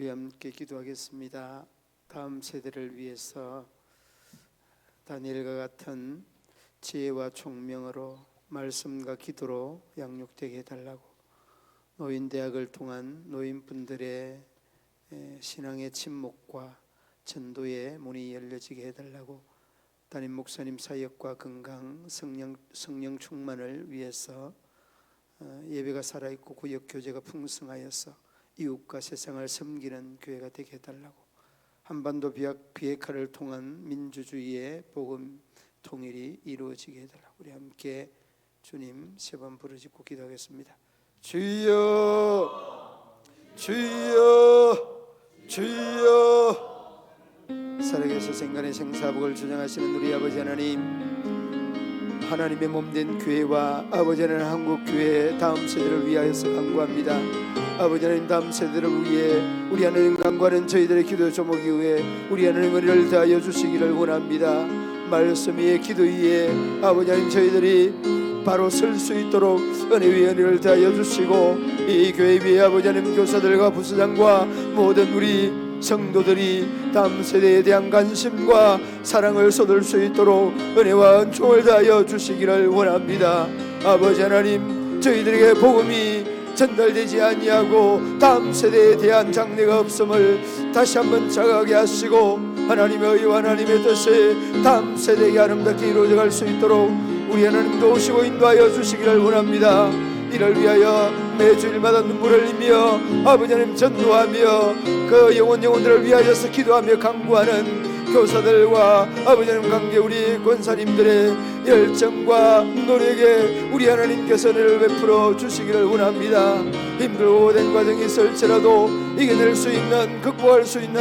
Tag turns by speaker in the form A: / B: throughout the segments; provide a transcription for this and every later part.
A: 우리 함께 기도하겠습니다. 다음 세대를 위해서 다니엘과 같은 지혜와 총명으로 말씀과 기도로 양육되게 해달라고, 노인대학을 통한 노인분들의 신앙의 침묵과 전도의 문이 열려지게 해달라고, 담임 목사님 사역과 건강, 성령 충만을 위해서 예배가 살아있고 구역 교제가 풍성하여서 이웃과 세상을 섬기는 교회가 되게 해달라고, 한반도 비핵화를 통한 민주주의의 복음 통일이 이루어지게 해달라고, 우리 함께 주님 세 번 부르짖고 기도하겠습니다. 주여, 주여, 주여. 살아계셔 생간의 생사복을 주장하시는 우리 아버지 하나님, 하나님의 몸된 교회와 아버지 하나님 한국교회 다음 세대를 위하여서 간구합니다. 아버지 하나님, 다음 세대를 위해 우리 하나님 간구하는 저희들의 기도 조목이 위해 우리 하나님 은혜를 다하여 주시기를 원합니다. 말씀 위에 기도 위에 아버지 하나님 저희들이 바로 설 수 있도록 은혜 위에 은혜를 다하여 주시고, 이 교회 위에 아버지 하나님 교사들과 부서장과 모든 우리 성도들이 다음 세대에 대한 관심과 사랑을 쏟을 수 있도록 은혜와 은총을 다하여 주시기를 원합니다. 아버지 하나님, 저희들에게 복음이 전달되지 아니하고 다음 세대에 대한 장래가 없음을 다시 한번 자각하게 하시고, 하나님의 의와 하나님의 뜻이 다음 세대에게 아름답게 이루어져 갈 수 있도록 우리 하나님 도우시고 인도하여 주시기를 원합니다. 이를 위하여 매주일마다 눈물을 흘리며 아버지 하나님 전도하며 그 영혼들을 위하여서 기도하며 간구하는 교사들과 아버지 하나님 관계 우리 권사님들의 열정과 노력에 우리 하나님께서 은혜를 베풀어 주시기를 원합니다. 힘들고 오랜 과정이 있을지라도 이겨낼 수 있는, 극복할 수 있는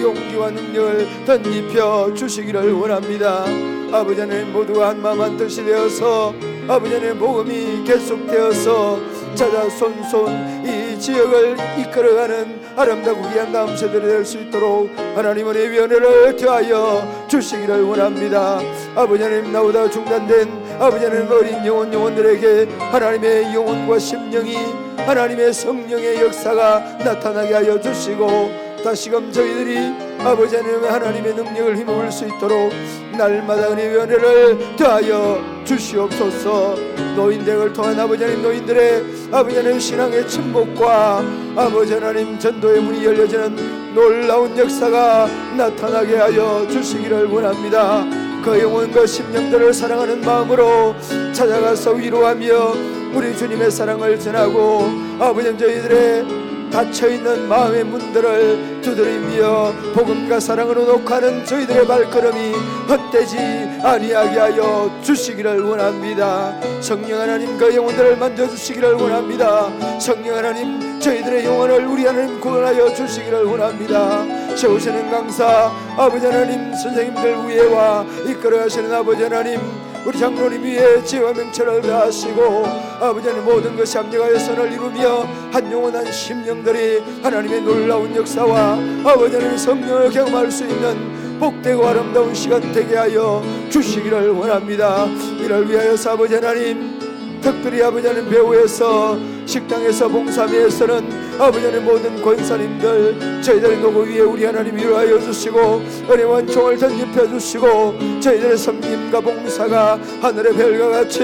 A: 용기와 능력을 덧입혀 주시기를 원합니다. 아버지 하나님, 모두가 한마음 한뜻이 되어서 아버지 하나님 복음이 계속되어서 찾아 손손 이 지역을 이끌어가는 아름답고 귀한 다음 세대를 될 수 있도록 하나님의 위원회를 더하여 주시기를 원합니다. 아버지 하나님, 나보다 중단된 아버지 하나님 어린 영혼들에게 하나님의 영혼과 심령이 하나님의 성령의 역사가 나타나게 하여 주시고, 다시금 저희들이 아버지 하나님의 능력을 힘입을 수 있도록 날마다 은혜의 은혜를 더하여 주시옵소서. 노인대학을 통한 아버지 하나님 노인들의 아버지 하나님 신앙의 침묵과 아버지 하나님 전도의 문이 열려지는 놀라운 역사가 나타나게 하여 주시기를 원합니다. 그 영혼과 심령들을 사랑하는 마음으로 찾아가서 위로하며 우리 주님의 사랑을 전하고, 아버지 하나님 저희들의 닫혀있는 마음의 문들을 두드리며 복음과 사랑으로 녹화하는 저희들의 발걸음이 헛되지 아니하게 하여 주시기를 원합니다. 성령 하나님, 그 영혼들을 만져주시기를 원합니다. 성령 하나님, 저희들의 영혼을 우리 하나님 구원하여 주시기를 원합니다. 세우시는 강사 아버지 하나님, 선생님들 위에와 이끌어가시는 아버지 하나님, 우리 장로님 위에 지혜와 명철을 다하시고 아버지 하나님 모든 것이 합력하여 선을 이루며 한 영혼 한 심령들이 하나님의 놀라운 역사와 아버지 하나님 성령을 경험할 수 있는 복되고 아름다운 시간 되게 하여 주시기를 원합니다. 이를 위하여서 아버지 하나님, 특별히 아버지 하나님 배후에서 식당에서 봉사회에서는 아버지 하나님 모든 권사님들 저희들의 노고 위에 우리 하나님 위로하여 주시고 은혜와 은총을 덧입혀 주시고 저희들의 섬김과 봉사가 하늘의 별과 같이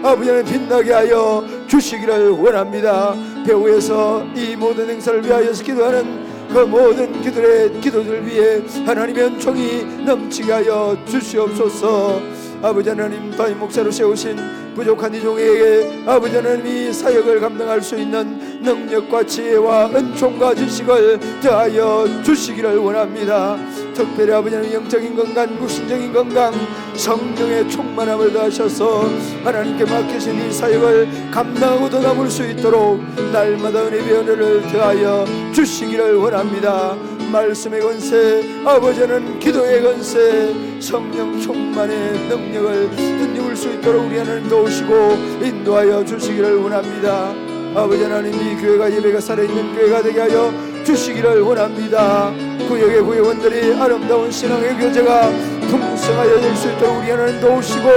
A: 아버지 하나님 빛나게 하여 주시기를 원합니다. 배후에서 이 모든 행사를 위하여서 기도하는 그 모든 기도들 위해 하나님의 은총이 넘치게 하여 주시옵소서. 아버지 하나님, 담임 목사로 세우신 부족한 이 종에게 아버지 하나님이 사역을 감당할 수 있는 능력과 지혜와 은총과 지식을 더하여 주시기를 원합니다. 특별히 아버지 하나님 영적인 건강, 육신적인 건강, 성령의 충만함을 더하셔서 하나님께 맡기신 이 사역을 감당하고 더 남을 수 있도록 날마다 은혜의 은혜를 더하여 주시기를 원합니다. 말씀의 권세, 아버지는 기도의 권세, 성령 충만의 능력을 덧입을 수 있도록 우리 하나님 도우시고 인도하여 주시기를 원합니다. 아버지 하나님, 이 교회가 예배가 살아있는 교회가 되게 하여 주시기를 원합니다. 구역의 구역원들이 아름다운 신앙의 교제가 풍성하여 될 수 있도록 우리 하나님 도우시고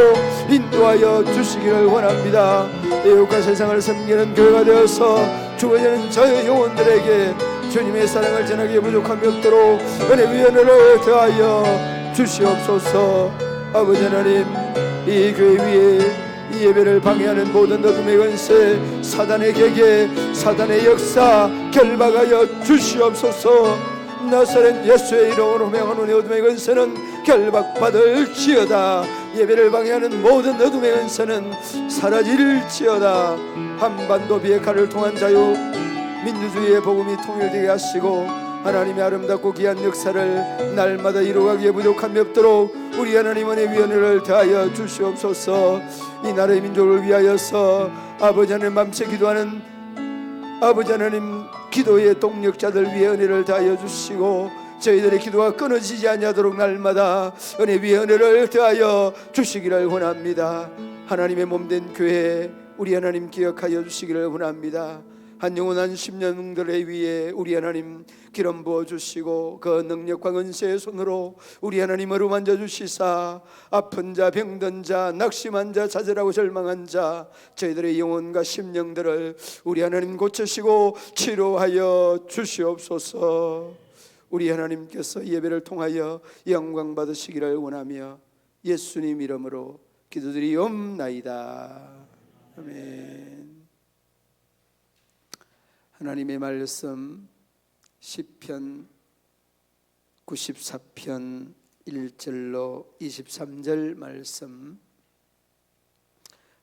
A: 인도하여 주시기를 원합니다. 이웃과 세상을 섬기는 교회가 되어서 죽어지는 저의 영혼들에게 주님의 사랑을 전하기에 부족함이 없도록 은혜 위원회를 더하여 주시옵소서. 아버지 하나님, 이 교회 위에 이 예배를 방해하는 모든 어둠의 권세, 사단의 계계, 사단의 역사 결박하여 주시옵소서. 나사렛 예수의 이름으로 명하는 어둠의 권세는 결박받을지어다. 예배를 방해하는 모든 어둠의 권세는 사라질지어다. 한반도 비핵화를 통한 자유 민주주의의 복음이 통일되게 하시고 하나님의 아름답고 귀한 역사를 날마다 이루어가기에 부족함이 없도록 우리 하나님 은혜 위원회를 더하여 주시옵소서. 이 나라의 민족을 위하여서 아버지 하나님 밤새 기도하는 아버지 하나님 기도의 동력자들 위해 은혜를 더하여 주시고 저희들의 기도가 끊어지지 아니하도록 날마다 은혜 위에 은혜를 더하여 주시기를 원합니다. 하나님의 몸된 교회 우리 하나님 기억하여 주시기를 원합니다. 한 영원한 10년들의 위에 우리 하나님 기름 부어주시고 그 능력과 은혜의 손으로 우리 하나님 어루만져 주시사 아픈 자, 병든 자, 낙심한 자, 좌절하고 절망한 자 저희들의 영혼과 심령들을 우리 하나님 고치시고 치료하여 주시옵소서. 우리 하나님께서 예배를 통하여 영광 받으시기를 원하며 예수님 이름으로 기도드리옵나이다. 아멘. 하나님의 말씀 시편 94편 1절로 23절 말씀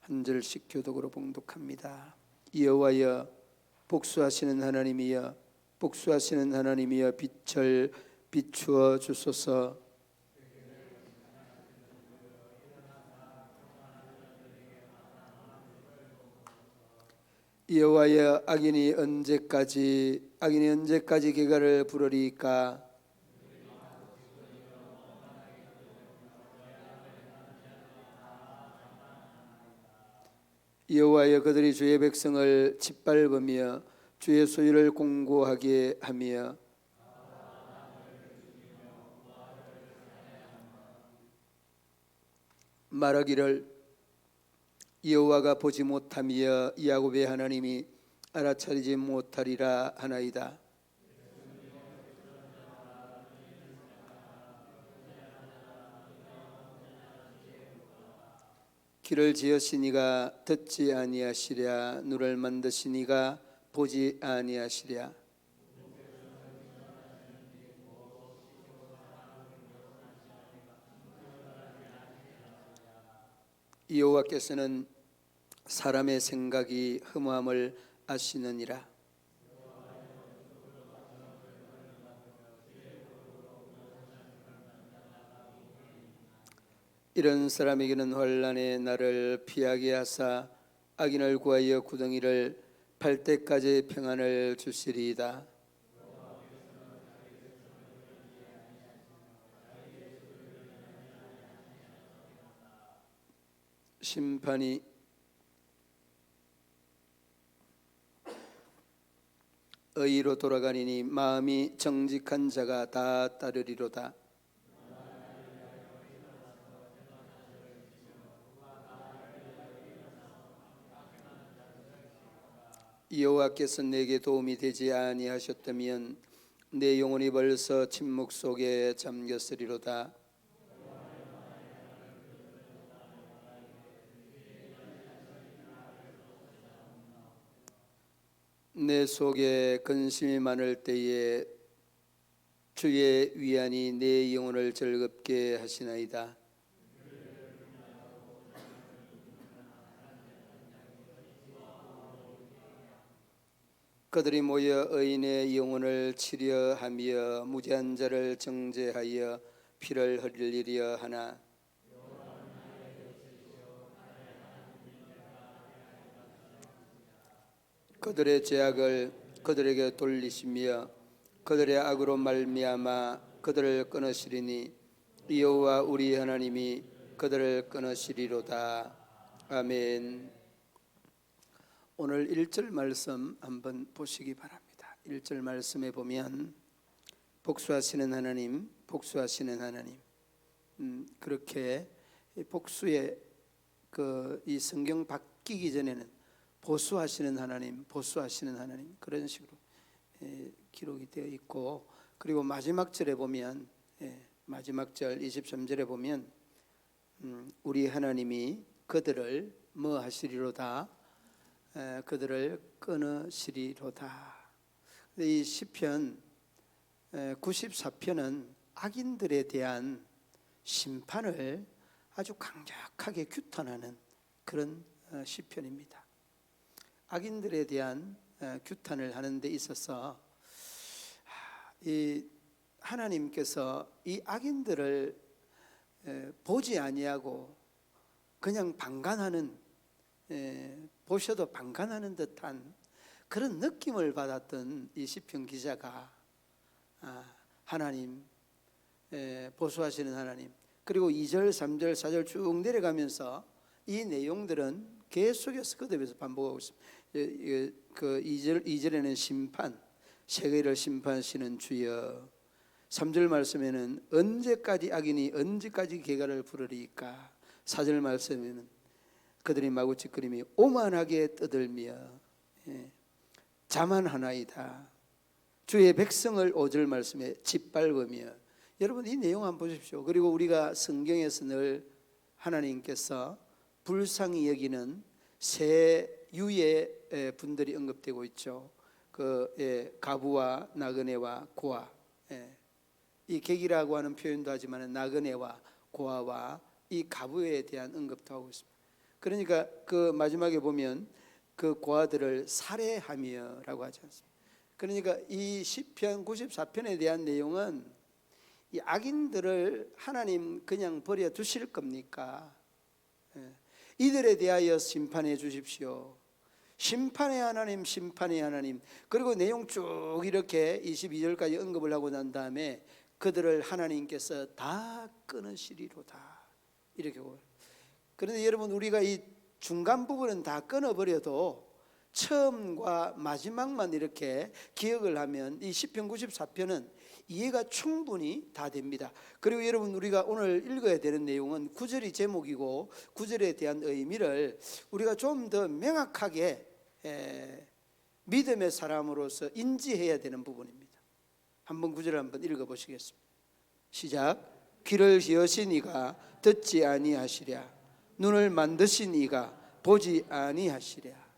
A: 한 절씩 교독으로 봉독합니다. 여호와여 복수하시는 하나님이여 복수하시는 하나님이여 빛을 비추어 주소서. 여호와여 악인이 언제까지 계가를 부르리까? 여호와여 그들이 주의 백성을 짓밟으며 주의 소유를 공고하게 하며 말하기를 여호와가 보지 못하며 야곱의 하나님이 알아차리지 못하리라 하나이다. 길을 지으시니가 듣지 아니하시랴 눈을 만드시니가 보지 아니하시랴. 여호와께서는 사람의 생각이 허무함을 아시느니라. 이런 사람에게는 환난의 날을 피하게 하사 악인을 구하여 구덩이를 팔 때까지 평안을 주시리이다. 심판이 의로 돌아가니니 마음이 정직한 자가 다 따르리로다. 여호와께서 내게 도움이 되지 아니하셨다면 내 영혼이 벌써 침묵 속에 잠겼으리로다. 내 속에 근심이 많을 때에 주의 위안이 내 영혼을 즐겁게 하시나이다. 그들이 모여 의인의 영혼을 치려하며 무죄한 자를 정죄하여 피를 흘리려 하나 그들의 죄악을 그들에게 돌리시며 그들의 악으로 말미암아 그들을 끊으시리니 여호와 우리 하나님이 그들을 끊으시리로다. 아멘. 오늘 1절 말씀 한번 보시기 바랍니다. 1절 말씀에 보면 복수하시는 하나님, 복수하시는 하나님. 그렇게 복수의 이 성경 바뀌기 전에는 보수하시는 하나님, 보수하시는 하나님 그런 식으로 기록이 되어 있고, 그리고 마지막 절에 보면 마지막 절 23절에 보면 우리 하나님이 그들을 뭐 하시리로다? 그들을 끊으시리로다. 이 시편 94편은 악인들에 대한 심판을 아주 강력하게 규탄하는 그런 시편입니다. 악인들에 대한 규탄을 하는 데 있어서 이 하나님께서 이 악인들을 보지 아니하고 그냥 방관하는, 보셔도 방관하는 듯한 그런 느낌을 받았던 이 시편 기자가 하나님, 보수하시는 하나님, 그리고 2절, 3절, 4절 쭉 내려가면서 이 내용들은 계속해서 거듭해서 반복하고 있습니다. 그 2절에는 심판, 세계를 심판하시는 주여. 3절 말씀에는 언제까지 악인이 언제까지 계가를 부르리까. 4절 말씀에는 그들이 마구 찌끄림이 오만하게 떠들며 자만하나이다. 주의 백성을 5절 말씀에 짓밟으며. 여러분 이 내용 한번 보십시오. 그리고 우리가 성경에서 늘 하나님께서 불쌍히 여기는 세 유의 분들이 언급되고 있죠. 가부와 나그네와 고아. 이 객이라고 하는 표현도 하지만 나그네와 고아와 이 가부에 대한 언급도 하고 있습니다. 그러니까 그 마지막에 보면 그 고아들을 살해하며라고 하지 않습니까? 그러니까 이 시편 94편에 대한 내용은 이 악인들을 하나님 그냥 버려 두실 겁니까? 이들에 대하여 심판해 주십시오. 심판의 하나님, 심판의 하나님. 그리고 내용 쭉 이렇게 22절까지 언급을 하고 난 다음에 그들을 하나님께서 다 끊으시리로다 이렇게. 그런데 여러분 우리가 이 중간 부분은 다 끊어버려도 처음과 마지막만 이렇게 기억을 하면 이 시편 94편은 이해가 충분히 다 됩니다. 그리고 여러분 우리가 오늘 읽어야 되는 내용은 9절이 제목이고 9절에 대한 의미를 우리가 좀 더 명확하게 믿음의 사람으로서 인지해야 되는 부분입니다. 한번 9절을 한번 읽어보시겠습니다. 시작. 귀를 여신 이가 듣지 아니하시랴. 눈을 만드신 이가 보지 아니하시랴.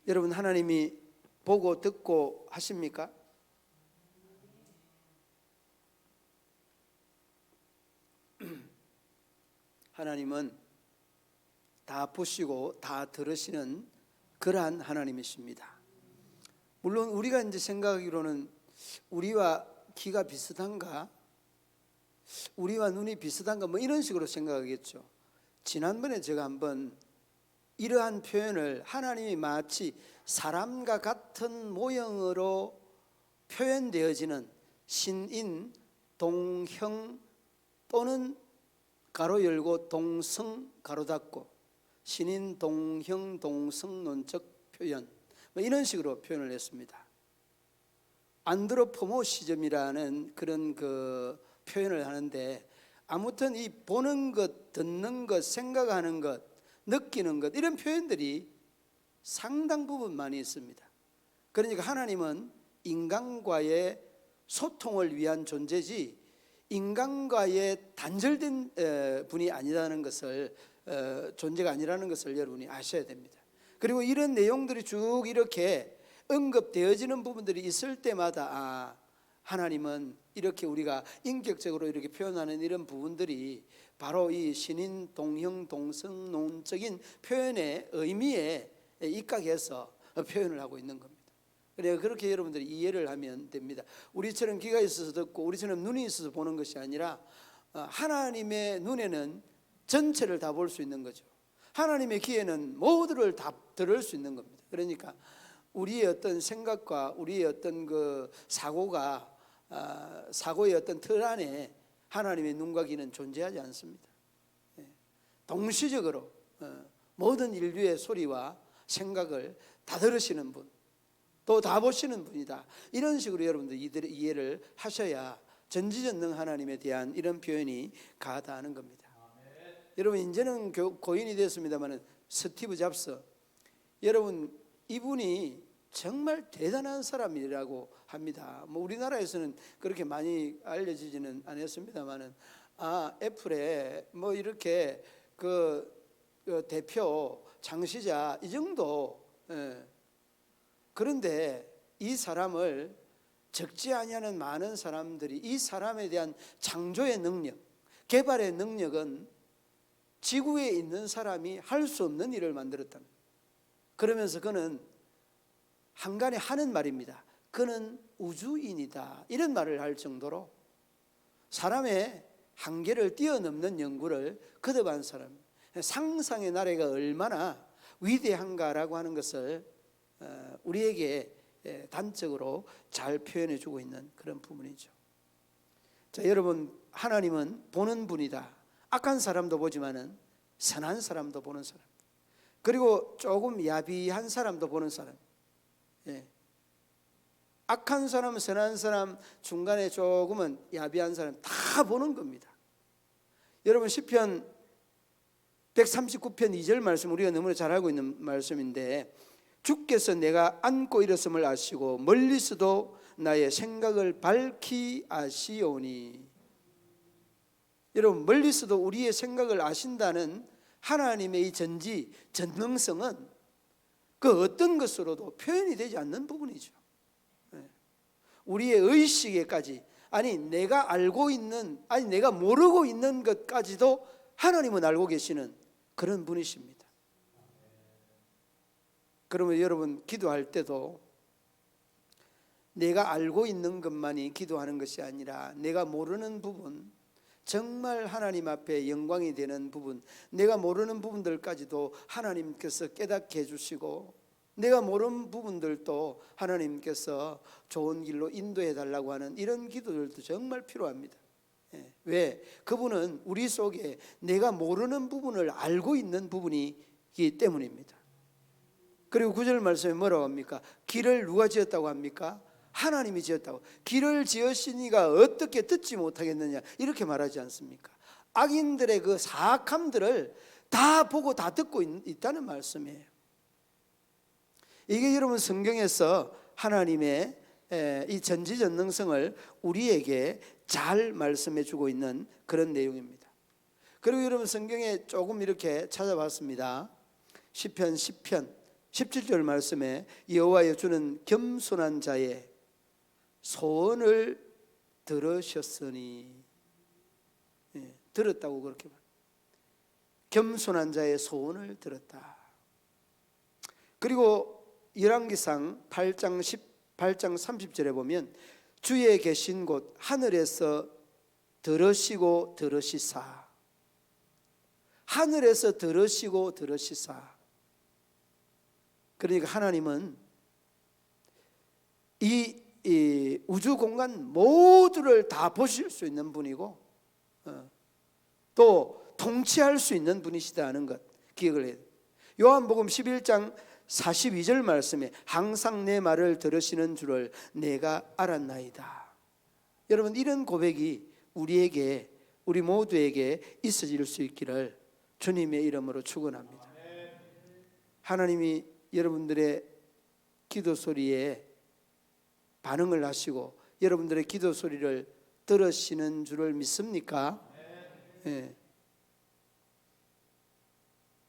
A: 여러분 하나님이 보고 듣고 하십니까? 하나님은 다 보시고 다 들으시는 그러한 하나님이십니다. 물론 우리가 이제 생각하기로는 우리와 귀가 비슷한가? 우리와 눈이 비슷한가? 뭐 이런 식으로 생각하겠죠. 지난번에 제가 한번 이러한 표현을 하나님이 마치 사람과 같은 모형으로 표현되어지는 신인, 동형 또는 가로 열고 동성 가로 닫고 신인, 동형, 동성 논적 표현 뭐 이런 식으로 표현을 했습니다. 안드로포모시즘이라는 그런 그 표현을 하는데 아무튼 이 보는 것, 듣는 것, 생각하는 것, 느끼는 것 이런 표현들이 상당 부분 많이 있습니다. 그러니까 하나님은 인간과의 소통을 위한 존재지 인간과의 단절된 분이 아니라는 것을 존재가 아니라는 것을 여러분이 아셔야 됩니다. 그리고 이런 내용들이 쭉 이렇게 언급되어지는 부분들이 있을 때마다 하나님은 이렇게 우리가 인격적으로 이렇게 표현하는 이런 부분들이 바로 이 신인, 동형, 동성론적인 표현의 의미에 입각해서 표현을 하고 있는 겁니다. 그래서 그렇게 여러분들이 이해를 하면 됩니다. 우리처럼 귀가 있어서 듣고 우리처럼 눈이 있어서 보는 것이 아니라 하나님의 눈에는 전체를 다 볼 수 있는 거죠. 하나님의 귀에는 모두를 다 들을 수 있는 겁니다. 그러니까 우리의 어떤 생각과 우리의 어떤 그 사고의 어떤 틀 안에 하나님의 눈과 귀는 존재하지 않습니다. 동시적으로 모든 인류의 소리와 생각을 다 들으시는 분, 또 다 보시는 분이다. 이런 식으로 여러분들 이해를 하셔야 전지전능 하나님에 대한 이런 표현이 가다하는 겁니다. 여러분 이제는 고인이 됐습니다만 스티브 잡스, 여러분 이분이 정말 대단한 사람이라고 합니다. 뭐 우리나라에서는 그렇게 많이 알려지지는 않았습니다만은 애플에 뭐 이렇게 그 대표 창시자 이 정도. 그런데 이 사람을 적지 아니하는 많은 사람들이 이 사람에 대한 창조의 능력, 개발의 능력은 지구에 있는 사람이 할 수 없는 일을 만들었다. 그러면서 그는 한간에 하는 말입니다. 그는 우주인이다. 이런 말을 할 정도로 사람의 한계를 뛰어넘는 연구를 거듭한 사람, 상상의 나래가 얼마나 위대한가라고 하는 것을 우리에게 단적으로 잘 표현해 주고 있는 그런 부분이죠. 자, 여러분, 하나님은 보는 분이다. 악한 사람도 보지만은 선한 사람도 보는 사람, 그리고 조금 야비한 사람도 보는 사람, 악한 사람, 선한 사람, 중간에 조금은 야비한 사람 다 보는 겁니다. 여러분, 시편 139편 2절 말씀 우리가 너무나 잘 알고 있는 말씀인데, 주께서 내가 앉고 일었음을 아시고 멀리서도 나의 생각을 밝히 아시오니. 여러분, 멀리서도 우리의 생각을 아신다는 하나님의 이 전능성은 그 어떤 것으로도 표현이 되지 않는 부분이죠. 우리의 의식에까지, 내가 알고 있는, 내가 모르고 있는 것까지도 하나님은 알고 계시는 그런 분이십니다. 그러면 여러분, 기도할 때도 내가 알고 있는 것만이 기도하는 것이 아니라 내가 모르는 부분, 정말 하나님 앞에 영광이 되는 부분, 내가 모르는 부분들까지도 하나님께서 깨닫게 해주시고, 내가 모르는 부분들도 하나님께서 좋은 길로 인도해 달라고 하는 이런 기도들도 정말 필요합니다. 왜? 그분은 우리 속에 내가 모르는 부분을 알고 있는 부분이기 때문입니다. 그리고 9절 말씀에 뭐라고 합니까? 길을 누가 지었다고 합니까? 하나님이 지었다고. 길을 지으시니가 어떻게 듣지 못하겠느냐, 이렇게 말하지 않습니까? 악인들의 그 사악함들을 다 보고 다 듣고 있다는 말씀이에요. 이게 여러분, 성경에서 하나님의 이 전지전능성을 우리에게 잘 말씀해 주고 있는 그런 내용입니다. 그리고 여러분, 성경에 조금 이렇게 찾아봤습니다. 시편 10편 17절 말씀에 여호와여, 주는 겸손한 자의 소원을 들으셨으니. 들었다고 그렇게 말. 겸손한 자의 소원을 들었다. 그리고 열왕기상 8장 30절에 보면 주의 계신 곳 하늘에서 들으시고 들으시사. 하늘에서 들으시고 들으시사. 그러니까 하나님은 이 우주 공간 모두를 다 보실 수 있는 분이고, 또 통치할 수 있는 분이시다는 것 기억을 해야 돼요. 요한복음 11장 42절 말씀에 항상 내 말을 들으시는 줄을 내가 알았나이다. 여러분, 이런 고백이 우리 모두에게 있어질 수 있기를 주님의 이름으로 축원합니다. 하나님이 여러분들의 기도 소리에 반응을 하시고 여러분들의 기도 소리를 들으시는 줄을 믿습니까? 네.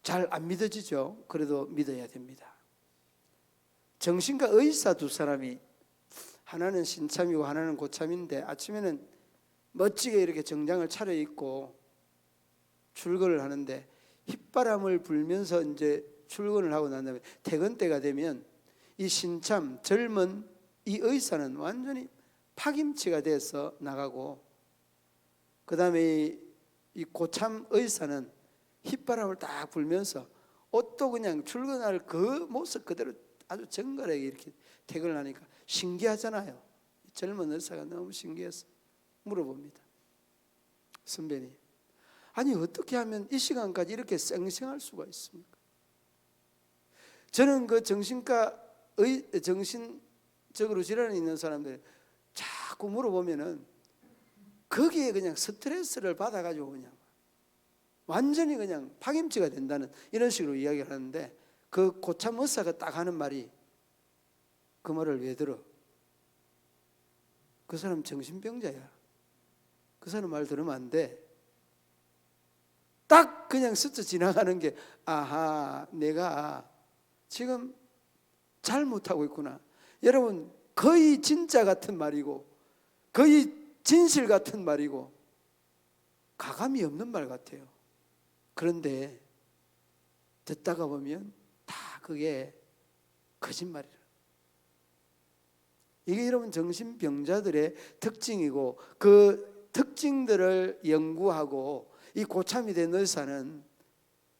A: 잘 안 믿어지죠? 그래도 믿어야 됩니다. 정신과 의사 두 사람이, 하나는 신참이고 하나는 고참인데, 아침에는 멋지게 이렇게 정장을 차려입고 출근을 하는데, 휘바람을 불면서 이제 출근을 하고 난 다음에 퇴근 때가 되면 이 신참 젊은 이 의사는 완전히 파김치가 돼서 나가고, 그 다음에 이 고참 의사는 휘바람을 딱 불면서 옷도 그냥 출근할 그 모습 그대로 아주 정갈하게 이렇게 퇴근을 하니까 신기하잖아요. 젊은 의사가 너무 신기해서 물어봅니다. 선배님, 어떻게 하면 이 시간까지 이렇게 쌩쌩할 수가 있습니까? 저는 그 정신적으로 질환이 있는 사람들 자꾸 물어보면은 거기에 그냥 스트레스를 받아가지고 그냥 완전히 그냥 파김치가 된다는 이런 식으로 이야기를 하는데, 그 고참 의사가 딱 하는 말이, 그 말을 왜 들어? 그 사람 정신병자야. 그 사람 말 들으면 안 돼. 딱 그냥 스쳐 지나가는 게 아하, 내가 지금 잘못하고 있구나. 여러분, 거의 진짜 같은 말이고 거의 진실 같은 말이고 가감이 없는 말 같아요. 그런데 듣다가 보면 다 그게 거짓말이라. 이게 여러분 정신병자들의 특징이고, 그 특징들을 연구하고 이 고참이 된 의사는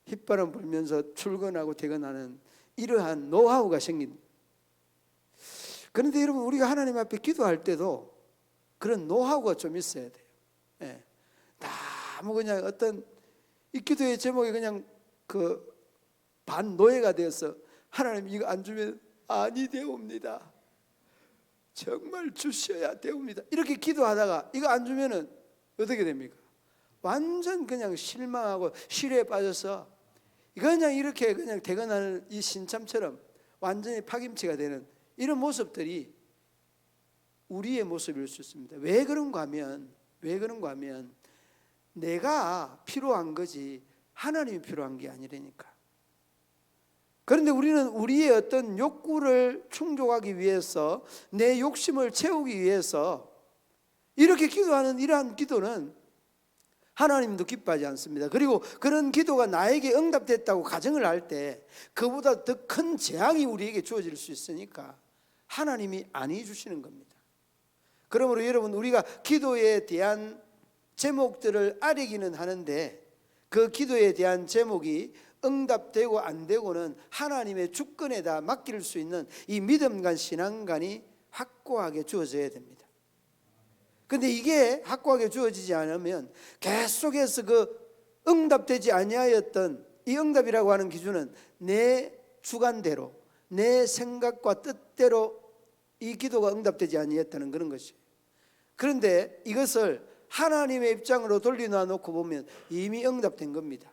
A: 휘바람 불면서 출근하고 퇴근하는 이러한 노하우가 생긴. 그런데 여러분, 우리가 하나님 앞에 기도할 때도 그런 노하우가 좀 있어야 돼요. 예. 너무 그냥 어떤 이 기도의 제목이 그냥 그 반노예가 되어서 하나님 이거 안 주면 아니 되옵니다. 정말 주셔야 되옵니다. 이렇게 기도하다가 이거 안 주면은 어떻게 됩니까? 완전 그냥 실망하고 실에 빠져서 그냥 이렇게 그냥 퇴근하는 이 신참처럼 완전히 파김치가 되는 이런 모습들이 우리의 모습일 수 있습니다. 왜 그런가 하면 내가 필요한 거지 하나님이 필요한 게 아니라니까. 그런데 우리는 우리의 어떤 욕구를 충족하기 위해서, 내 욕심을 채우기 위해서 이렇게 기도하는 이러한 기도는 하나님도 기뻐하지 않습니다. 그리고 그런 기도가 나에게 응답됐다고 가정을 할 때 그보다 더 큰 재앙이 우리에게 주어질 수 있으니까 하나님이 아니 주시는 겁니다. 그러므로 여러분, 우리가 기도에 대한 제목들을 아뢰기는 하는데 그 기도에 대한 제목이 응답되고 안 되고는 하나님의 주권에다 맡길 수 있는 이 믿음간 신앙간이 확고하게 주어져야 됩니다. 그런데 이게 확고하게 주어지지 않으면 계속해서 그 응답되지 아니하였던 이 응답이라고 하는 기준은 내 주관대로, 내 생각과 뜻대로 이 기도가 응답되지 아니했다는 그런 것이에요. 그런데 이것을 하나님의 입장으로 돌려놔 놓고 보면 이미 응답된 겁니다.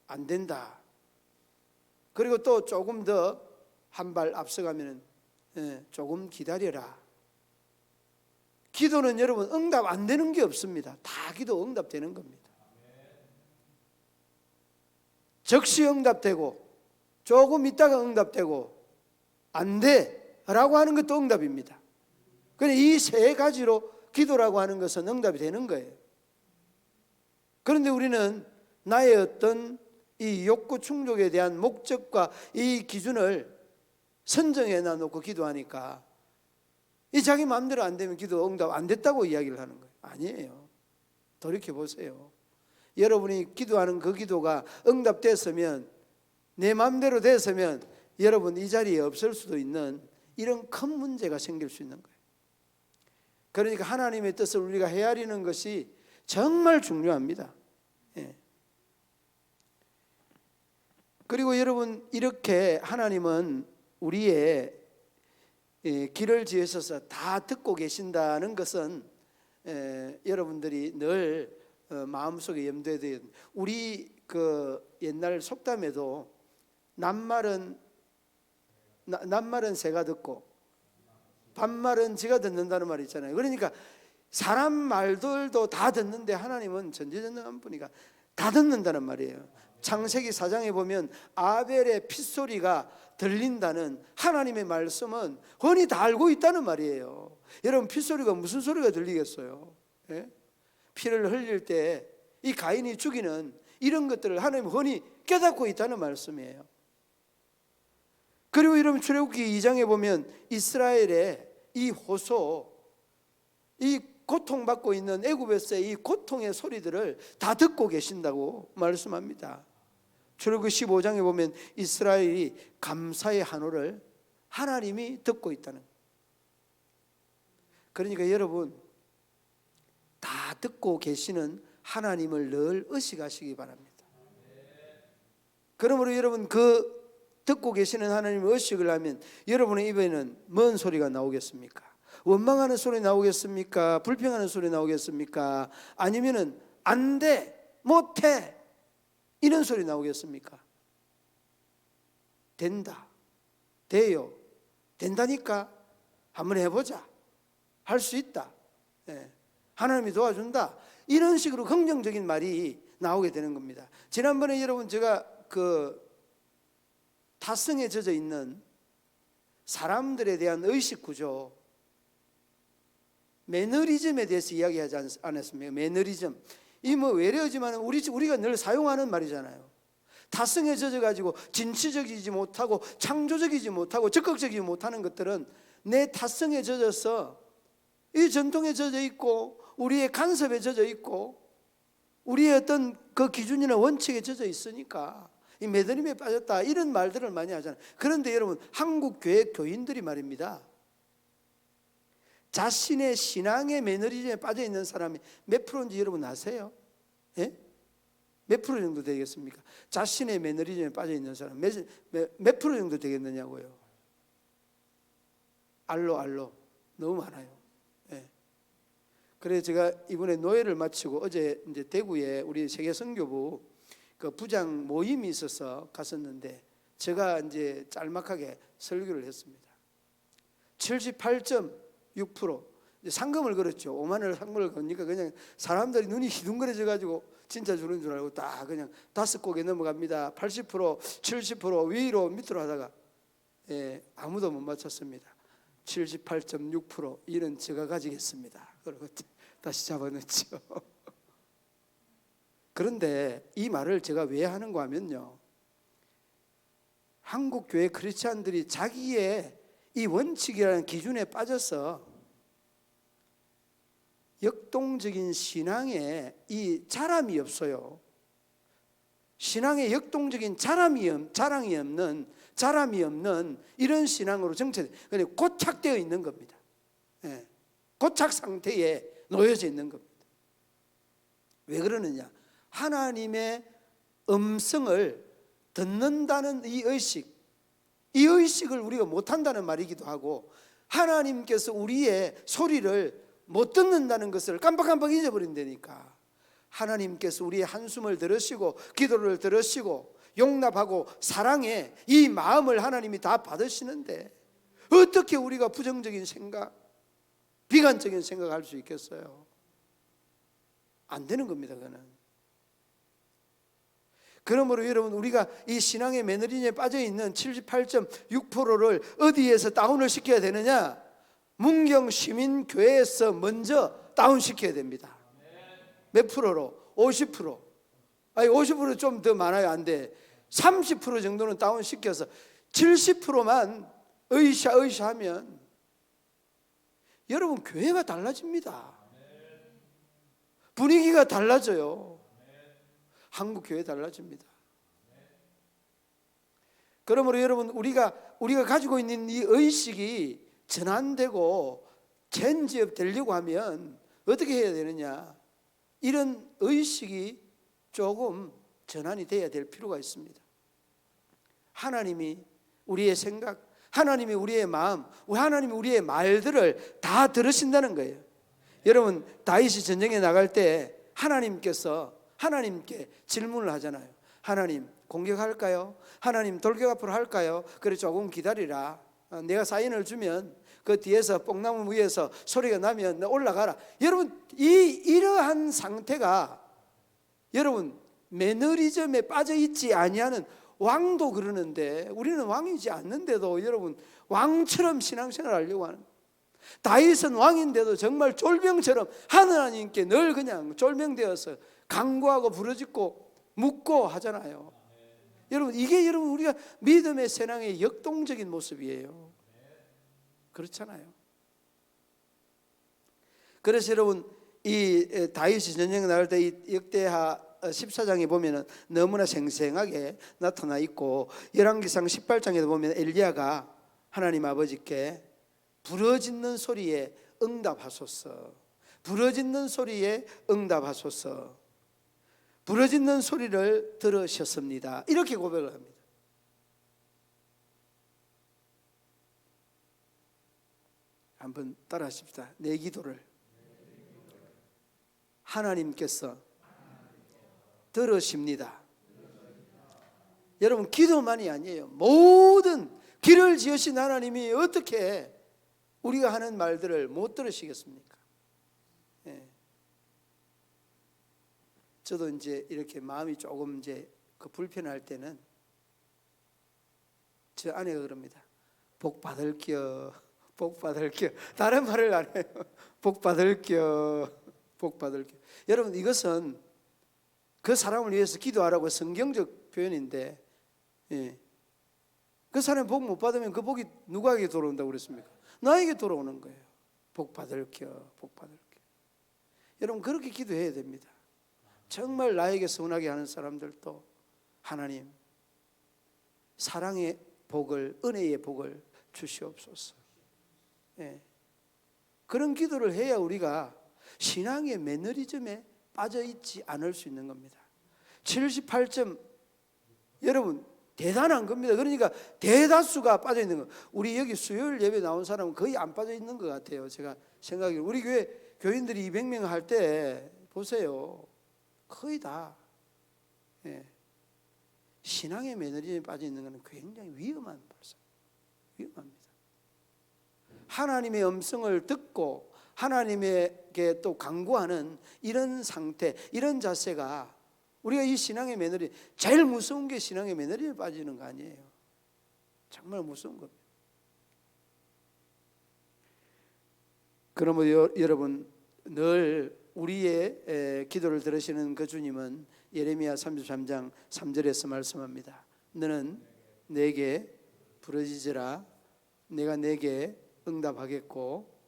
A: 안 된다. 그리고 또 조금 더 한 발 앞서가면 조금 기다려라. 기도는 여러분 응답 안 되는 게 없습니다. 다 기도 응답되는 겁니다. 즉시 응답되고 조금 있다가 응답되고 안 돼라고 하는 것도 응답입니다. 그런데 이 세 가지로 기도라고 하는 것은 응답이 되는 거예요. 그런데 우리는 나의 어떤 이 욕구 충족에 대한 목적과 이 기준을 선정해 놔놓고 기도하니까 이 자기 마음대로 안 되면 기도 응답 안 됐다고 이야기를 하는 거예요. 아니에요. 돌이켜 보세요. 여러분이 기도하는 그 기도가 응답됐으면, 내 마음대로 됐으면 여러분 이 자리에 없을 수도 있는 이런 큰 문제가 생길 수 있는 거예요. 그러니까 하나님의 뜻을 우리가 헤아리는 것이 정말 중요합니다. 그리고 여러분, 이렇게 하나님은 우리의 길을 지으셔서 다 듣고 계신다는 것은 여러분들이 늘 마음속에 염두에 둬야 됩니다. 우리 그 옛날 속담에도 낱말은 새가 듣고 반말은 지가 듣는다는 말이 있잖아요. 그러니까 사람 말들도 다 듣는데 하나님은 전지전능한 분이니까 다 듣는다는 말이에요. 창세기 4장에 보면 아벨의 핏소리가 들린다는 하나님의 말씀은 훤히 다 알고 있다는 말이에요. 여러분, 핏소리가 무슨 소리가 들리겠어요? 피를 흘릴 때 이 가인이 죽이는 이런 것들을 하나님은 훤히 깨닫고 있다는 말씀이에요. 그리고 여러분, 출애굽기 2장에 보면 이스라엘의 이 호소, 이 고통받고 있는 애굽에서의 이 고통의 소리들을 다 듣고 계신다고 말씀합니다. 출애굽기 15장에 보면 이스라엘이 감사의 한호를 하나님이 듣고 있다는. 그러니까 여러분, 다 듣고 계시는 하나님을 늘 의식하시기 바랍니다. 그러므로 여러분, 그 듣고 계시는 하나님을 의식을 하면 여러분의 입에는 뭔 소리가 나오겠습니까? 원망하는 소리 나오겠습니까? 불평하는 소리 나오겠습니까? 아니면은 안 돼, 못해, 이런 소리 나오겠습니까? 된다, 돼요, 된다니까. 한번 해보자. 할 수 있다. 하나님이 도와준다. 이런 식으로 긍정적인 말이 나오게 되는 겁니다. 지난번에 여러분 제가 그 타성에 젖어 있는 사람들에 대한 의식 구조, 매너리즘에 대해서 이야기하지 않았습니까? 매너리즘. 이 뭐 외래어지만 우리가 늘 사용하는 말이잖아요. 타성에 젖어가지고 진취적이지 못하고 창조적이지 못하고 적극적이지 못하는 것들은 내 타성에 젖어서 이 전통에 젖어 있고 우리의 간섭에 젖어 있고 우리의 어떤 그 기준이나 원칙에 젖어 있으니까 이 매너리즘에 빠졌다 이런 말들을 많이 하잖아요. 그런데 여러분 한국 교회 교인들이 말입니다. 자신의 신앙의 매너리즘에 빠져 있는 사람이 몇 프로인지 여러분 아세요? 예? 몇 프로 정도 되겠습니까? 자신의 매너리즘에 빠져 있는 사람 몇 프로 정도 되겠느냐고요? 알로 너무 많아요. 예. 그래서 제가 이번에 노예를 마치고 어제 이제 대구에 우리 세계선교부 그 부장 모임이 있어서 갔었는데 제가 이제 짤막하게 설교를 했습니다. 78.6% 상금을 걸었죠. 5만 원을 상금을 거니까 그냥 사람들이 눈이 희둥그레져 가지고 진짜 주는 줄 알고 딱 그냥 5곡에 넘어갑니다. 80%, 70% 위로 밑으로 하다가 아무도 못 맞췄습니다. 78.6% 이는 제가 가지겠습니다. 그리고 다시 잡아넣죠. 그런데 이 말을 제가 왜 하는가 하면요, 한국 교회 크리스찬들이 자기의 이 원칙이라는 기준에 빠져서 역동적인 신앙에 이 자람이 없어요. 신앙에 역동적인 자람이 없는 이런 신앙으로 고착되어 있는 겁니다. 고착 상태에 놓여져 있는 겁니다. 왜 그러느냐? 하나님의 음성을 듣는다는 이 의식을 우리가 못한다는 말이기도 하고, 하나님께서 우리의 소리를 못 듣는다는 것을 깜빡깜빡 잊어버린다니까. 하나님께서 우리의 한숨을 들으시고 기도를 들으시고 용납하고 사랑해 이 마음을 하나님이 다 받으시는데 어떻게 우리가 부정적인 생각, 비관적인 생각을 할 수 있겠어요? 안 되는 겁니다. 그거는. 그러므로 여러분, 우리가 이 신앙의 매너리즘에 빠져있는 78.6%를 어디에서 다운을 시켜야 되느냐? 문경시민교회에서 먼저 다운시켜야 됩니다. 몇 프로로? 50%. 아니 50% 좀 더 많아요. 안 돼. 30% 정도는 다운시켜서 70%만 의샤하면 여러분 교회가 달라집니다. 분위기가 달라져요. 한국 교회 달라집니다. 그러므로 여러분, 우리가 가지고 있는 이 의식이 전환되고 체인지업 되려고 하면 어떻게 해야 되느냐? 이런 의식이 조금 전환이 돼야 될 필요가 있습니다. 하나님이 우리의 생각, 하나님이 우리의 마음, 하나님이 우리의 말들을 다 들으신다는 거예요. 여러분, 다윗이 전쟁에 나갈 때 하나님께 질문을 하잖아요. 하나님, 공격할까요? 하나님, 돌격 앞으로 할까요? 그래, 조금 기다리라. 내가 사인을 주면 그 뒤에서 뽕나무 위에서 소리가 나면 올라가라. 여러분, 이러한 상태가 여러분 매너리즘에 빠져 있지 아니하는 왕도 그러는데, 우리는 왕이지 않는데도 여러분 왕처럼 신앙생활을 하려고 하는, 다윗은 왕인데도 정말 쫄병처럼 하나님께 늘 그냥 쫄병되어서 간구하고 부르짖고 묻고 하잖아요. 여러분, 이게 여러분 우리가 믿음의 신앙의 역동적인 모습이에요. 그렇잖아요. 그래서 여러분, 이 다윗이 전쟁에 나갈 때 이 역대하 14장에 보면은 너무나 생생하게 나타나 있고, 열왕기상 18장에도 보면 엘리야가 하나님 아버지께 부르짖는 소리에 응답하소서, 부르짖는 소리에 응답하소서, 부르짖는 소리를 들으셨습니다, 이렇게 고백을 합니다. 한번 따라 하십시다. 내 기도를 하나님께서 들으십니다. 여러분, 기도만이 아니에요. 모든 길을 지으신 하나님이 어떻게 우리가 하는 말들을 못 들으시겠습니까? 예. 저도 이제 이렇게 마음이 조금 이제 불편할 때는 저 아내가 그럽니다. 복 받을게요. 복 받을게요. 다른 말을 안 해요. 복 받을게요. 복 받을게요. 여러분, 이것은 그 사람을 위해서 기도하라고 성경적 표현인데, 예. 그 사람이 복 못 받으면 그 복이 누구에게 돌아온다고 그랬습니까? 나에게 돌아오는 거예요. 복 받을게요. 복 받을게요. 여러분, 그렇게 기도해야 됩니다. 정말 나에게 서운하게 하는 사람들도 하나님 사랑의 복을, 은혜의 복을 주시옵소서. 예. 그런 기도를 해야 우리가 신앙의 매너리즘에 빠져있지 않을 수 있는 겁니다. 78점, 여러분 대단한 겁니다. 그러니까 대다수가 빠져있는 거. 우리 여기 수요일 예배 나온 사람은 거의 안 빠져있는 것 같아요. 제가 생각에 우리 교회 교인들이 200명 할 때 보세요. 거의 다, 예. 신앙의 매너리즘에 빠져있는 것은 굉장히 위험한 발상, 위험합니다. 하나님의 음성을 듣고 하나님에게 또 간구하는 이런 상태, 이런 자세가 우리가 이 신앙의 매너리, 제일 무서운 게 신앙의 매너리에 빠지는 거 아니에요. 정말 무서운 겁니다. 그러므로 여러분, 늘 우리의 기도를 들으시는 그 주님은 예레미야 33장 3절에서 말씀합니다. 너는 내게 부르짖으라. 내가 내게 응답하겠고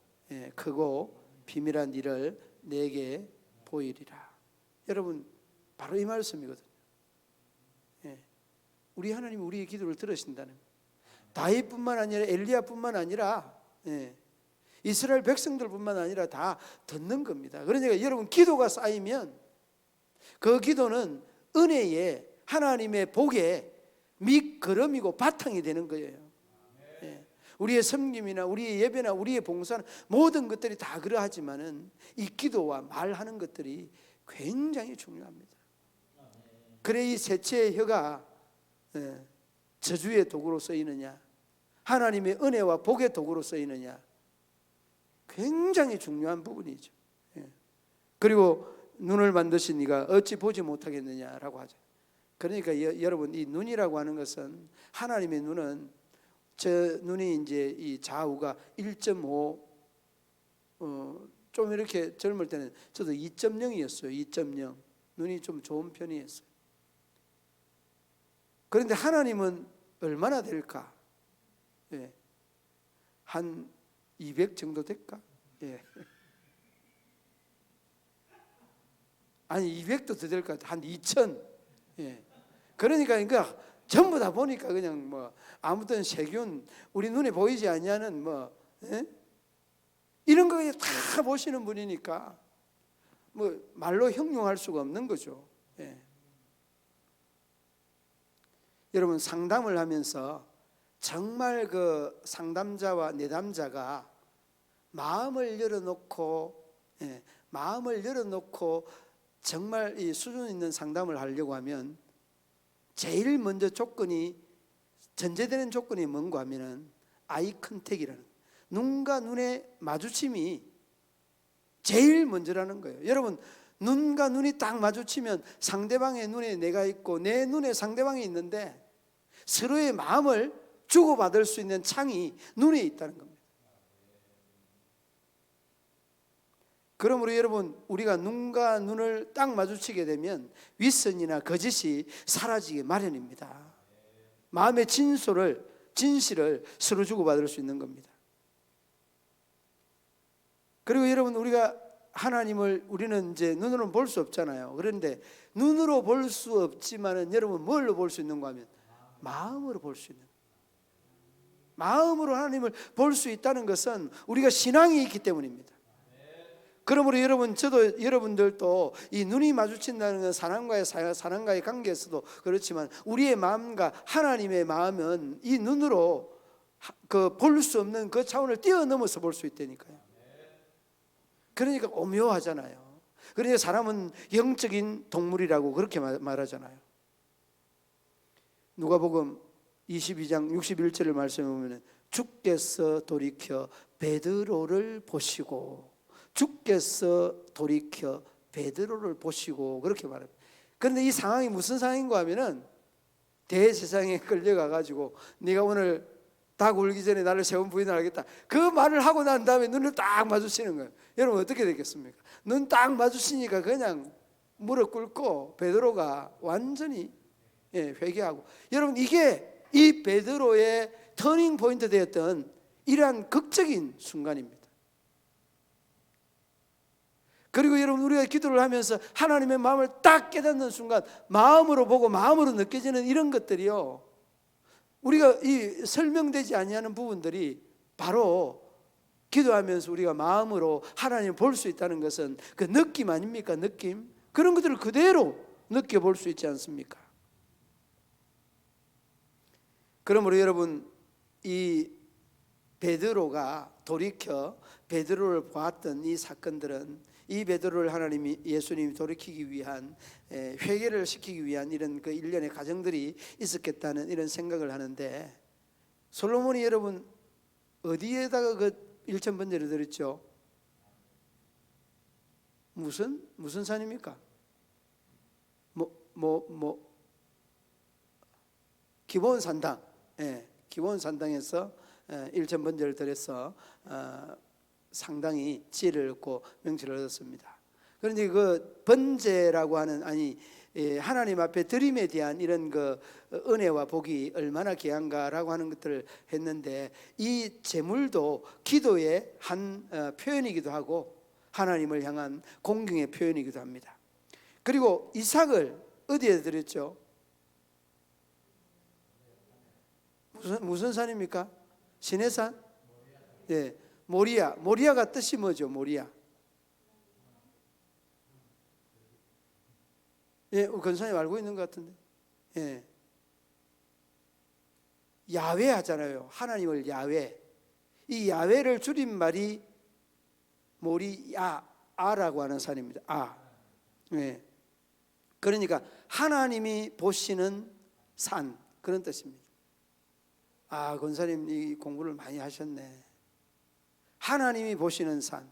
A: 크고 비밀한 일을 내게 보이리라. 여러분, 바로 이 말씀이거든요. 우리 하나님이 우리의 기도를 들으신다는, 다윗뿐만 아니라 엘리야뿐만 아니라 이스라엘 백성들뿐만 아니라 다 듣는 겁니다. 그러니까 여러분, 기도가 쌓이면 그 기도는 은혜의, 하나님의 복의 밑거름이고 바탕이 되는 거예요. 우리의 섬김이나 우리의 예배나 우리의 봉사는 모든 것들이 다 그러하지만은 이 기도와 말하는 것들이 굉장히 중요합니다. 그래 이 셋째의 혀가 저주의 도구로 쓰이느냐, 하나님의 은혜와 복의 도구로 쓰이느냐, 굉장히 중요한 부분이죠. 그리고 눈을 만드신 이가 어찌 보지 못하겠느냐라고 하죠. 그러니까 여러분, 이 눈이라고 하는 것은, 하나님의 눈은, 저 눈이 이제 이 좌우가 1.5, 좀 이렇게 젊을 때는 저도 2.0이었어요. 2.0. 눈이 좀 좋은 편이었어요. 그런데 하나님은 얼마나 될까? 한 200 정도 될까? 아니 200도 더 될 것 같아. 한 2000. 그러니까 전부 다 보니까 그냥 뭐 아무 때는 세균, 우리 눈에 보이지 않냐는 뭐 이런 거 다 보시는 분이니까 뭐 말로 형용할 수가 없는 거죠. 여러분, 상담을 하면서 정말 그 상담자와 내담자가 마음을 열어놓고 정말 이 수준 있는 상담을 하려고 하면 제일 먼저 전제되는 조건이 뭔가 하면은 아이 컨택이라는, 눈과 눈의 마주침이 제일 먼저라는 거예요. 여러분, 눈과 눈이 딱 마주치면 상대방의 눈에 내가 있고 내 눈에 상대방이 있는데 서로의 마음을 주고받을 수 있는 창이 눈에 있다는 겁니다. 그러므로 여러분, 우리가 눈과 눈을 딱 마주치게 되면 윗선이나 거짓이 사라지기 마련입니다. 마음의 진실을 서로 주고받을 수 있는 겁니다. 그리고 여러분, 우리가 하나님을 우리는 이제 눈으로는 볼 수 없잖아요. 그런데 눈으로 볼 수 없지만은 여러분, 뭘로 볼 수 있는가 하면 마음으로 볼 수 있는, 마음으로 하나님을 볼 수 있다는 것은 우리가 신앙이 있기 때문입니다. 그러므로 여러분, 저도 여러분들도 이 눈이 마주친다는 건 사람과의 관계에서도 그렇지만 우리의 마음과 하나님의 마음은 이 눈으로 그 볼 수 없는 그 차원을 뛰어넘어서 볼 수 있다니까요. 그러니까 오묘하잖아요. 그러니까 사람은 영적인 동물이라고 그렇게 말하잖아요. 누가복음 22장 61절을 말씀해 보면 주께서 돌이켜 베드로를 보시고, 주께서 돌이켜 베드로를 보시고 그렇게 말합니다. 그런데 이 상황이 무슨 상황인가 하면은 대제사장에 끌려가 가지고 네가 오늘 닭 울기 전에 나를 세 번 부인하겠다, 그 말을 하고 난 다음에 눈을 딱 마주치는 거예요. 여러분 어떻게 되겠습니까? 눈 딱 마주치니까 그냥 무릎 꿇고 베드로가 완전히 회개하고, 여러분 이게 이 베드로의 터닝 포인트 되었던 이러한 극적인 순간입니다. 그리고 여러분 우리가 기도를 하면서 하나님의 마음을 딱 깨닫는 순간, 마음으로 보고 마음으로 느껴지는 이런 것들이요, 우리가 이 설명되지 아니하는 부분들이 바로 기도하면서 우리가 마음으로 하나님을 볼 수 있다는 것은 그 느낌 아닙니까? 느낌. 그런 것들을 그대로 느껴볼 수 있지 않습니까? 그러므로 여러분 이 베드로가 돌이켜 베드로를 보았던 이 사건들은 이 베드로를 하나님이, 예수님이 돌이키기 위한, 회개를 시키기 위한 이런 그 일련의 과정들이 있었겠다는 이런 생각을 하는데, 솔로몬이 여러분 어디에다가 그 일천번제를 드렸죠? 무슨 산입니까? 기브온 산당, 기브온 산당에서 일천번제를 드려서 상당히 지혜를 얻고 명철을 얻었습니다. 그런데 그 번제라고 하는, 하나님 앞에 드림에 대한 이런 그 은혜와 복이 얼마나 귀한가라고 하는 것들을 했는데, 이 제물도 기도의 한 표현이기도 하고 하나님을 향한 공경의 표현이기도 합니다. 그리고 이삭을 어디에 드렸죠? 무슨 산입니까? 시내산? 네, 모리아가 뜻이 뭐죠? 모리아. 권사님 알고 있는 것 같은데. 야훼 하잖아요. 하나님을 야훼. 이 야훼를 줄임말이 모리아라고 하는 산입니다. 그러니까 하나님이 보시는 산, 그런 뜻입니다. 권사님 이 공부를 많이 하셨네. 하나님이 보시는 산.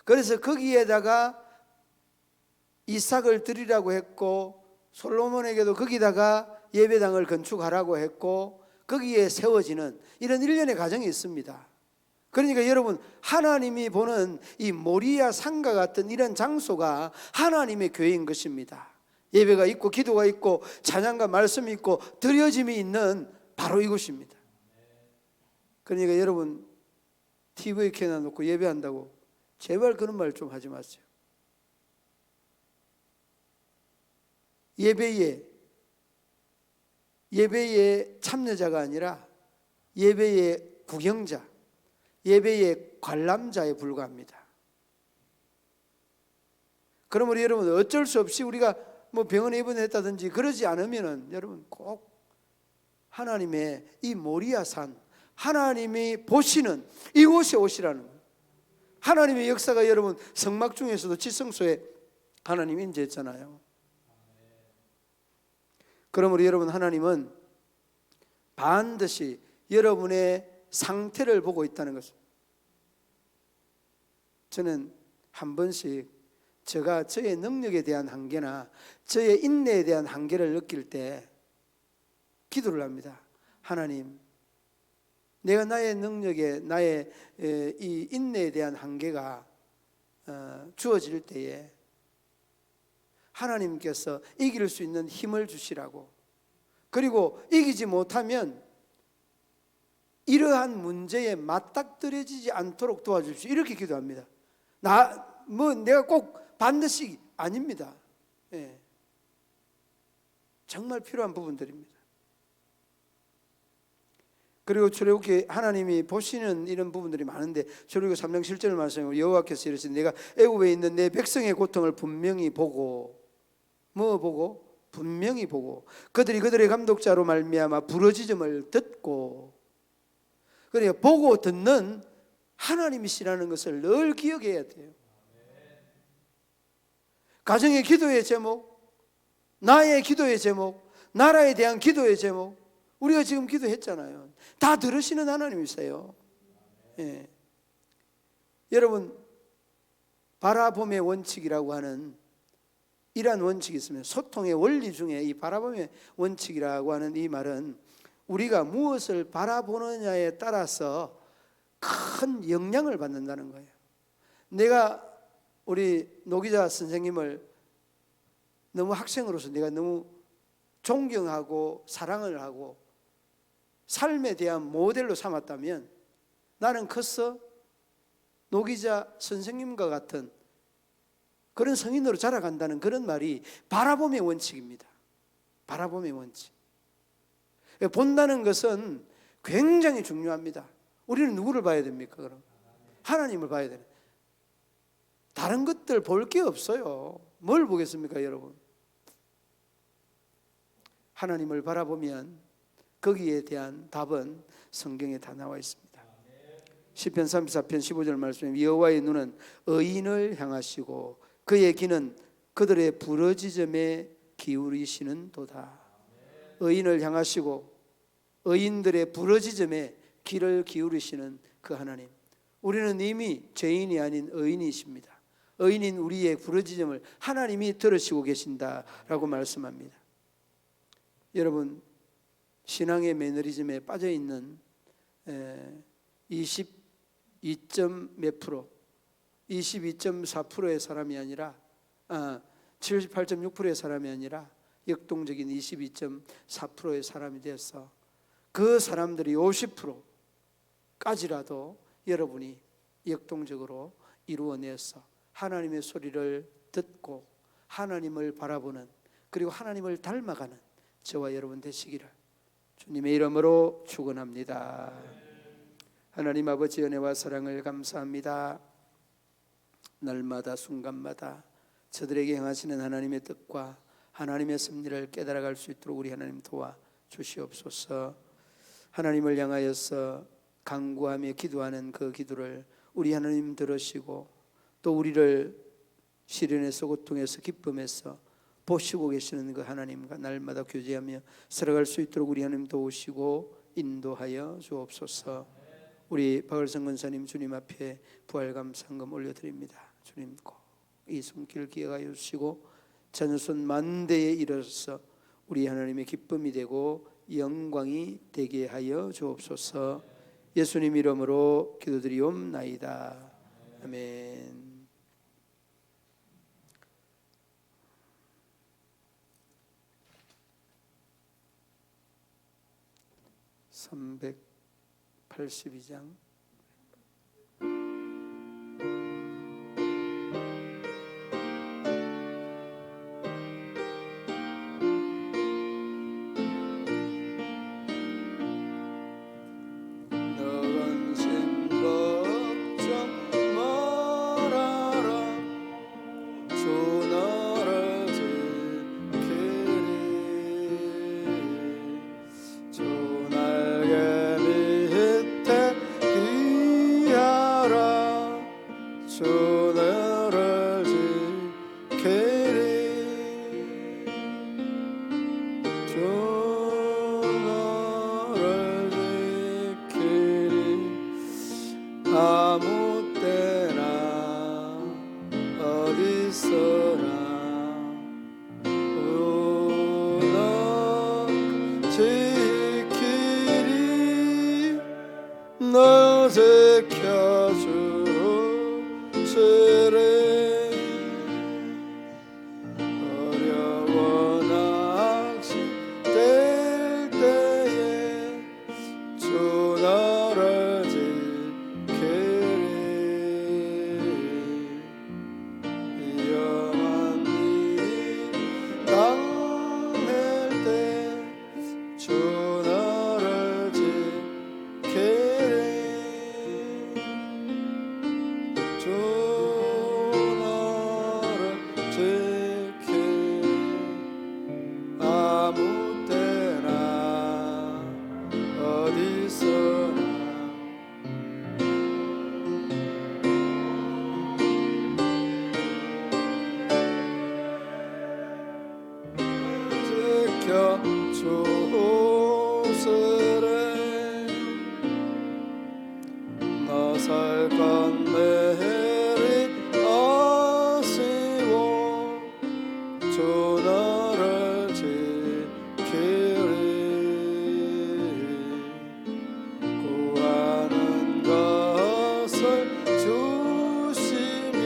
A: 그래서 거기에다가 이삭을 드리라고 했고, 솔로몬에게도 거기다가 예배당을 건축하라고 했고, 거기에 세워지는 이런 일련의 과정이 있습니다. 그러니까 여러분, 하나님이 보는 이 모리아 산과 같은 이런 장소가 하나님의 교회인 것입니다. 예배가 있고 기도가 있고 찬양과 말씀이 있고 드려짐이 있는 바로 이곳입니다. 그러니까 여러분, TV에 켜놔놓고 예배한다고 제발 그런 말 좀 하지 마세요. 예배의 참여자가 아니라 예배의 구경자, 예배의 관람자에 불과합니다. 그러므로 여러분 어쩔 수 없이 우리가 병원에 입원했다든지 그러지 않으면은 여러분 꼭 하나님의 이 모리아산, 하나님이 보시는 이곳에 오시라는 거예요. 하나님의 역사가 여러분 성막 중에서도 지성소에 하나님이 인재했잖아요. 그러므로 여러분, 하나님은 반드시 여러분의 상태를 보고 있다는 것입니다. 저는 한 번씩 제가 저의 능력에 대한 한계나 저의 인내에 대한 한계를 느낄 때 기도를 합니다. 하나님, 내가 나의 능력에, 나의 이 인내에 대한 한계가 주어질 때에 하나님께서 이길 수 있는 힘을 주시라고, 그리고 이기지 못하면 이러한 문제에 맞닥뜨려지지 않도록 도와주십시오. 이렇게 기도합니다. 내가 꼭 반드시 아닙니다. 정말 필요한 부분들입니다. 그리고 출애굽기 하나님이 보시는 이런 부분들이 많은데, 출애굽기 3장 7절 말씀에 여호와께서 이르시되 내가 애굽에 있는 내 백성의 고통을 분명히 보고, 분명히 보고 그들이 그들의 감독자로 말미암아 부르짖음을 듣고, 그러니까 보고 듣는 하나님이시라는 것을 늘 기억해야 돼요. 가정의 기도의 제목, 나의 기도의 제목, 나라에 대한 기도의 제목, 우리가 지금 기도했잖아요. 다 들으시는 하나님이세요. 예. 여러분, 바라봄의 원칙이라고 하는 이러한 원칙이 있으면, 소통의 원리 중에 이 바라봄의 원칙이라고 하는 이 말은 우리가 무엇을 바라보느냐에 따라서 큰 영향을 받는다는 거예요. 내가 우리 노기자 선생님을 너무 학생으로서 내가 너무 존경하고 사랑을 하고 삶에 대한 모델로 삼았다면 나는 커서 노기자 선생님과 같은 그런 성인으로 자라간다는 그런 말이 바라봄의 원칙입니다. 바라봄의 원칙. 본다는 것은 굉장히 중요합니다. 우리는 누구를 봐야 됩니까? 그럼 하나님을 봐야 되는. 다른 것들 볼 게 없어요. 뭘 보겠습니까, 여러분? 하나님을 바라보면 거기에 대한 답은 성경에 다 나와 있습니다. 시편 34편 15절 말씀에 여호와의 눈은 의인을 향하시고 그의 귀는 그들의 부르짖음에 기울이시는 도다. 의인을 향하시고 의인들의 부르짖음에 귀를 기울이시는 그 하나님. 우리는 이미 죄인이 아닌 의인이십니다. 의인인 우리의 부르짖음을 하나님이 들으시고 계신다라고 말씀합니다. 여러분, 신앙의 매너리즘에 빠져있는 22몇 프로, 22.4%의 사람이 아니라 78.6%의 사람이 아니라 역동적인 22.4%의 사람이 되어서 그 사람들이 50%까지라도 여러분이 역동적으로 이루어내서 하나님의 소리를 듣고 하나님을 바라보는, 그리고 하나님을 닮아가는 저와 여러분 되시기를 주님의 이름으로 축원합니다. 하나님 아버지 은혜와 사랑을 감사합니다. 날마다 순간마다 저들에게 행하시는 하나님의 뜻과 하나님의 섭리를 깨달아갈 수 있도록 우리 하나님 도와 주시옵소서. 하나님을 향하여서 간구하며 기도하는 그 기도를 우리 하나님 들으시고 또 우리를 시련에서 고통에서 기쁨에서 보시고 계시는 그 하나님과 날마다 교제하며 살아갈 수 있도록 우리 하나님 도우시고 인도하여 주옵소서. 우리 박을성 권사님 주님 앞에 부활감사금 올려드립니다. 주님 꼭 이 손길 기억하여 주시고 자녀손 만대에 이르러서 우리 하나님의 기쁨이 되고 영광이 되게 하여 주옵소서. 예수님 이름으로 기도드리옵나이다. 아멘. 382장 아무 때나 어디서나 너 지키리 너 지켜주시리 어려워 낚시될 때에 주 너를 주 살간 메리 아시고 주 나를 지키리 구하는 것을 주시며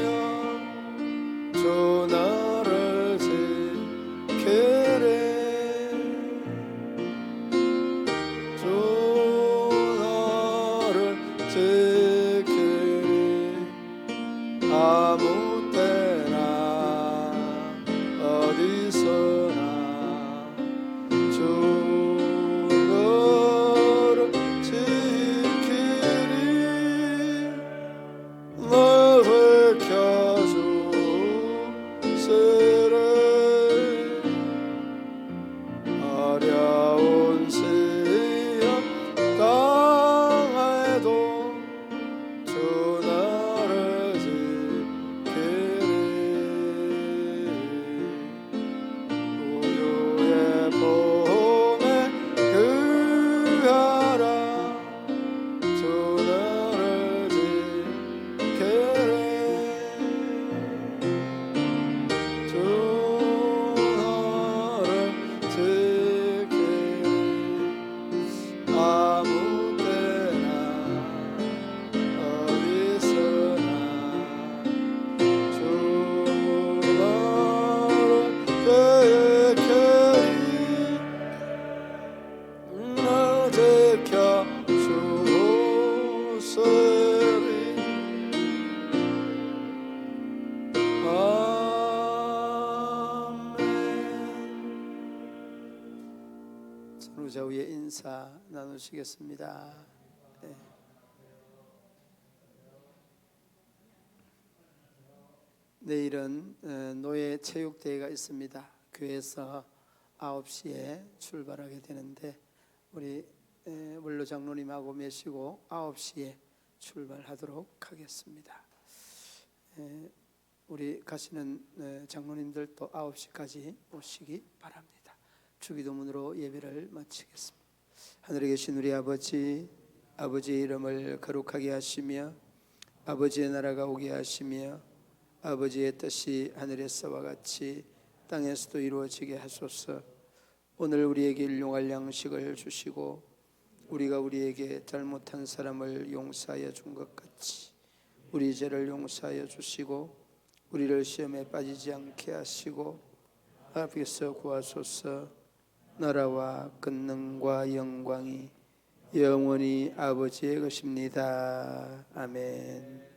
A: 주 나를 지키리 주 나를 지키리 아무 때나 어디서나 주 너를 지키리 널 지켜주시리 어려운 시험 당해도 주 나를 지키리 우유의 봄에 그하라 주 나를 지키리 주 나를 지키리 아무 때나 어디서나 주 나를 지키리 날 지켜주시리 아멘. 서로 좌우에 인사 나누시겠습니다. 네. 내일은 노예 체육대회가 있습니다. 교회에서 9시에 출발하게 되는데 우리 원로 장로님하고 메시고 9시에 출발하도록 하겠습니다. 우리 가시는 장로님들도 9시까지 오시기 바랍니다. 주기도문으로 예배를 마치겠습니다. 하늘에 계신 우리 아버지, 아버지의 이름을 거룩하게 하시며 아버지의 나라가 오게 하시며 아버지의 뜻이 하늘에서와 같이 땅에서도 이루어지게 하소서. 오늘 우리에게 일용할 양식을 주시고 우리가 우리에게 잘못한 사람을 용서하여 준 것 같이 우리 죄를 용서하여 주시고 우리를 시험에 빠지지 않게 하시고 앞에서 구하소서. 나라와 권능과 영광이 영원히 아버지의 것입니다. 아멘.